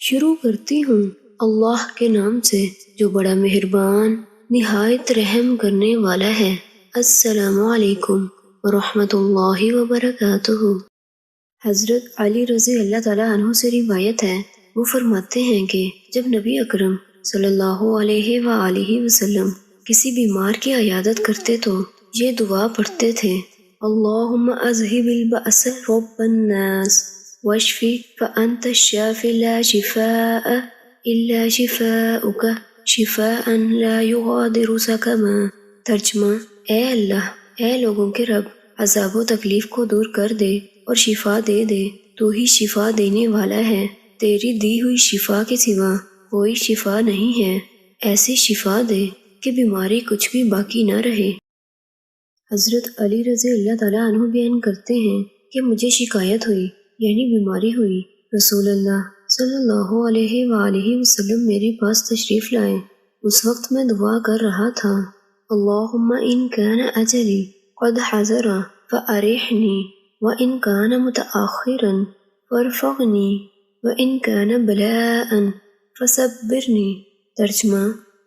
شروع کرتی ہوں اللہ کے نام سے جو بڑا مہربان نہایت رحم کرنے والا ہے۔ السلام علیکم ورحمۃ اللہ وبرکاتہ۔ حضرت علی رضی اللہ تعالیٰ عنہ سے روایت ہے، وہ فرماتے ہیں کہ جب نبی اکرم صلی اللہ علیہ وآلہ وسلم کسی بیمار کی عیادت کرتے تو یہ دعا پڑھتے تھے: اللہم اذہب البأس رب الناس واشفی فانت الشافی لا شفاء الا شفاؤک شفاء لا یغادر سقما۔ ترجمہ: اے اللہ، اے لوگوں کے رب، عذاب و تکلیف کو دور کر دے اور شفا دے دے، تو ہی شفا دینے والا ہے، تیری دی ہوئی شفا کے سوا کوئی شفا نہیں ہے، ایسی شفا دے کہ بیماری کچھ بھی باقی نہ رہے۔ حضرت علی رضی اللہ تعالیٰ عنہ بیان کرتے ہیں کہ مجھے شکایت ہوئی، یعنی بیماری ہوئی۔ رسول اللہ صلی اللہ علیہ وآلہ وسلم میرے پاس تشریف لائے۔ اس وقت میں دعا کر رہا تھا: اللہم ان کان اجلی قد حضر فارحنی وان کان متأخرا فارفعنی وان کان بلاء فصبرنی۔ ترجمہ: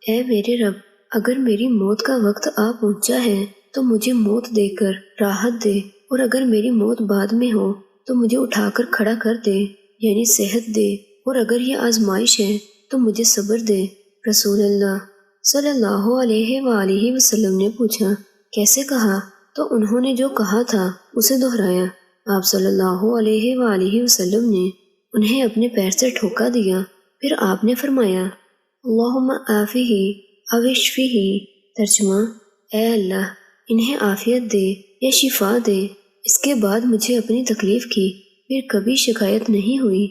اے میرے رب، اگر میری موت کا وقت آ پہنچا ہے تو مجھے موت دے کر راحت دے، اور اگر میری موت بعد میں ہو تو مجھے اٹھا کر کھڑا کر دے، یعنی صحت دے، اور اگر یہ آزمائش ہے تو مجھے صبر دے۔ رسول اللہ صلی اللہ علیہ وآلہ وسلم نے پوچھا: کیسے کہا؟ تو انہوں نے جو کہا تھا اسے دہرایا۔ آپ صلی اللہ علیہ وآلہ وسلم نے انہیں اپنے پیر سے ٹھوکا دیا، پھر آپ نے فرمایا: اللہم عافیہ او اشفیہ۔ ترجمہ: اے اللہ، انہیں عافیت دے یا شفا دے۔ اس کے بعد مجھے اپنی تکلیف کی پھر کبھی شکایت نہیں ہوئی۔